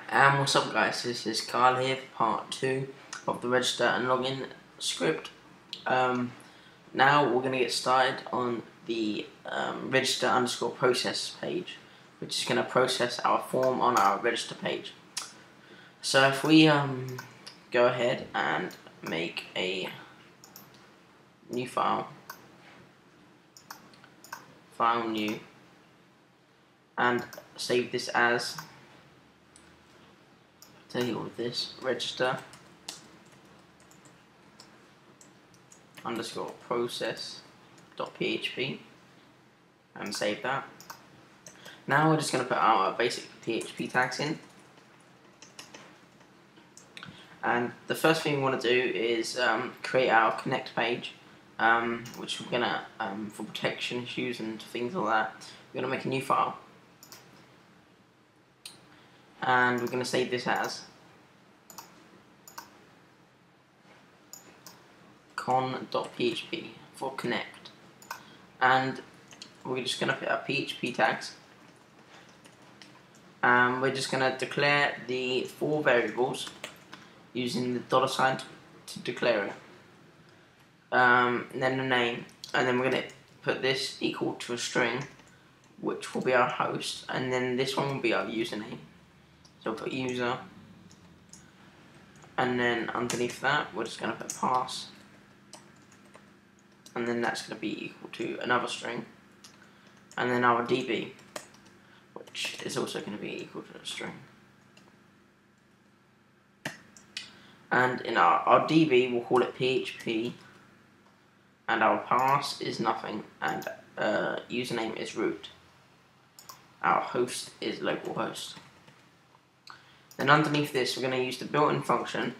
And what's up guys, this is Kyle here for part 2 of the register and login script. Now we're going to get started on the register underscore process page, which is going to process our form on our register page. So if we go ahead and make a new file new, and save this as, tell you all of this, register underscore process.php, and save that. Now we're just going to put our basic PHP tags in, and the first thing we want to do is create our connect page, which we're going to, for protection issues and things like that, we're going to make a new file. And we're going to save this as con.php for connect, and we're just going to put our PHP tags, and we're just going to declare the 4 variables using the $sign to declare it, and then the name, and then we're going to put this equal to a string, which will be our host, and then this one will be our username. So we'll put user, and then underneath that we're just going to put pass, and then that's going to be equal to another string, and then our DB, which is also going to be equal to a string. And in our DB we'll call it PHP, and our pass is nothing, and username is root. Our host is localhost. Then underneath this we're going to use the built-in function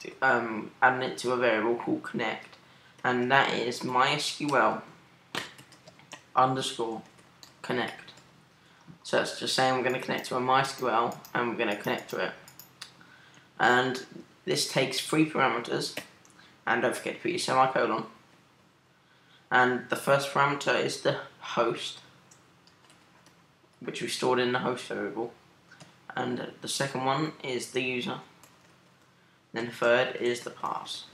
to add it to a variable called connect, and that is MySQL underscore connect. So that's just saying we're going to connect to a MySQL and we're going to connect to it. And this takes 3 parameters, and don't forget to put your semicolon. And the first parameter is the host, which we stored in the host variable. And the second one is the user. Then the third is the pass.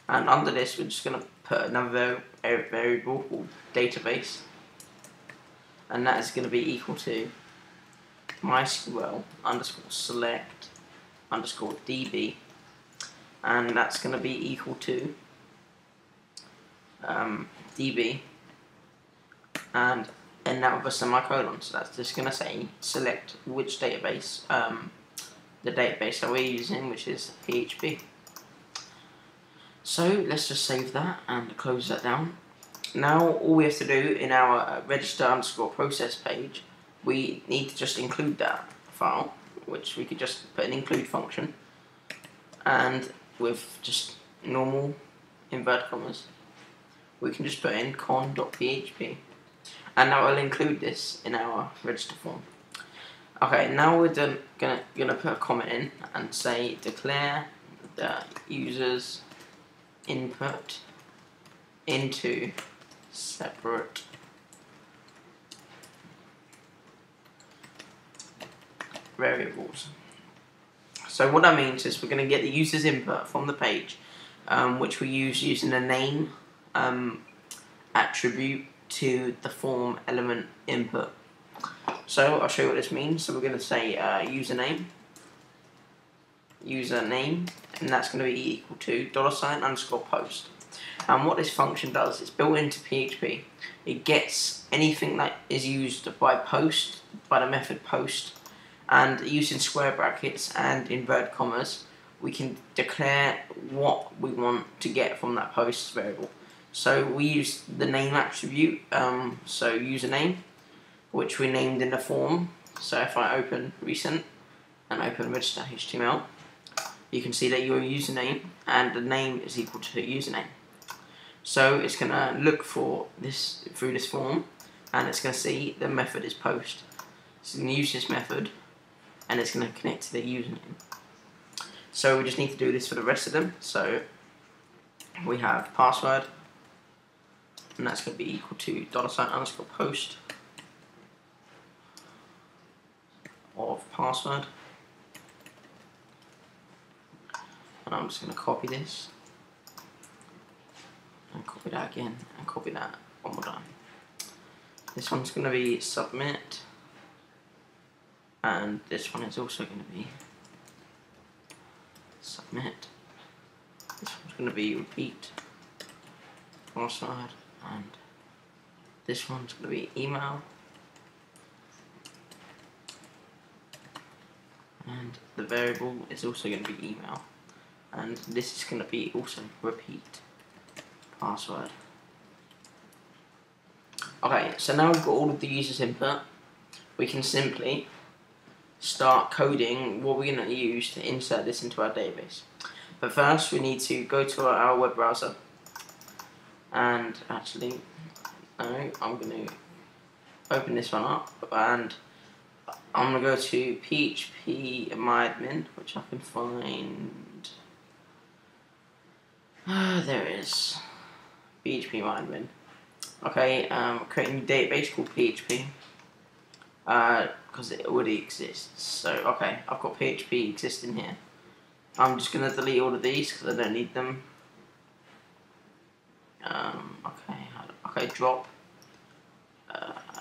And under this we're just going to put another variable called database, and that is going to be equal to MySQL underscore select underscore DB, and that's going to be equal to DB, and end that with a semicolon. So that's just going to say select which database, the database that we're using, which is PHP. So let's just save that and close that down. Now all we have to do in our register underscore process page, we need to just include that file, which we could just put an include function, and with just normal inverted commas we can just put in con.php, and that will include this in our register form. Okay, now we're gonna put a comment in and say declare the user's input into separate variables. So what that means is we're going to get the user's input from the page, which we use using a name attribute to the form element input. So I'll show you what this means. So we're going to say username, and that's going to be equal to $sign underscore post. And what this function does, it's built into PHP. It gets anything that is used by post, by the method post, and using square brackets and inverted commas, we can declare what we want to get from that post variable. So we use the name attribute, so username, which we named in the form. So if I open recent and open register HTML, you can see that your username and the name is equal to the username. So it's going to look for this through this form, and it's going to see the method is post. It's going to use this method, and it's going to connect to the username. So we just need to do this for the rest of them. So we have password, and that's going to be equal to $sign underscore post of of password. And I'm just going to copy this, and copy that again, and copy that one more time. This one's going to be submit, and this one is also going to be submit. This one's going to be repeat password, and this one's going to be email, and the variable is also going to be email, and this is going to be also repeat password. Okay, so now we've got all of the users input, we can simply start coding what we're going to use to insert this into our database. But first we need to go to our web browser, and actually, no, I'm going to open this one up, and I'm going to go to PHP MyAdmin, which I can find, there it is, PHP MyAdmin. Okay, creating a new database called PHP, because it already exists. So, okay, I've got PHP existing here. I'm just going to delete all of these because I don't need them. Okay, drop.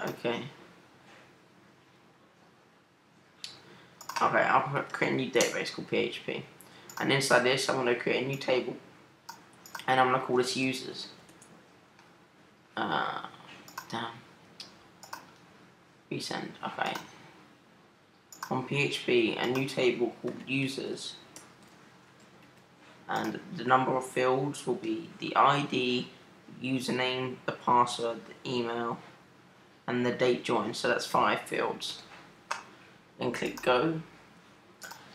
Okay, I'm going to create a new database called PHP. And inside this, I'm going to create a new table. And I'm going to call this users. Damn. Resend, okay. On PHP, a new table called users. And the number of fields will be the ID, username, the password, the email, and the date joined. So that's 5 fields. Then click go.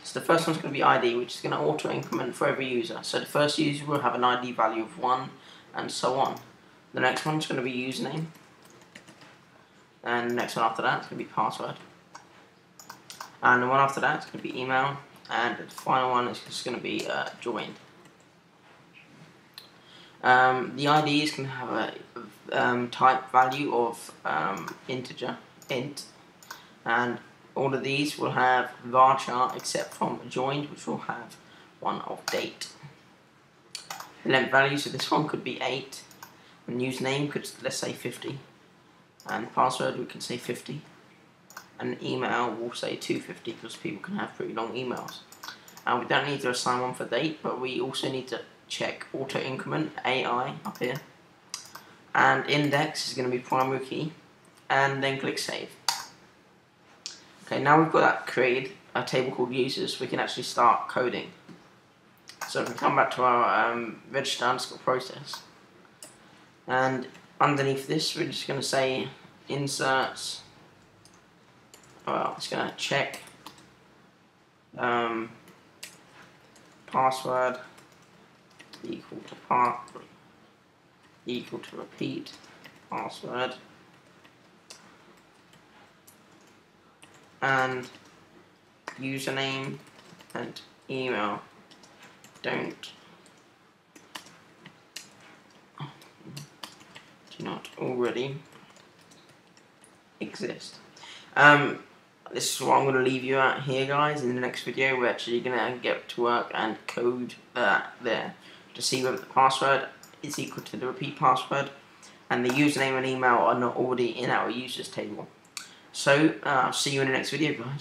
So the first one's going to be ID, which is going to auto increment for every user. So the first user will have an ID value of 1, and so on. The next one's going to be username, and the next one after that is going to be password, and the one after that is going to be email, and the final one is just going to be joined. The ID is going to have a type value of integer, int, and all of these will have varchar except from joined, which will have one of date. The length values of this one could be 8, and username could, let's say, 50, and password we can say 50, and email will say 250 because people can have pretty long emails. And we don't need to assign one for date, but we also need to check auto increment AI up here, and index is going to be primary key, and then click save. Okay, now we've got that created, a table called users, we can actually start coding. So if we come back to our register underscore process, and underneath this we're just going to say inserts, well, it's going to check password equal to repeat password, and username and email do not already exist. This is what I'm going to leave you at here, guys. In the next video, we're actually going to get to work and code that there to see whether the password is equal to the repeat password and the username and email are not already in our users table. So, I'll see you in the next video, guys.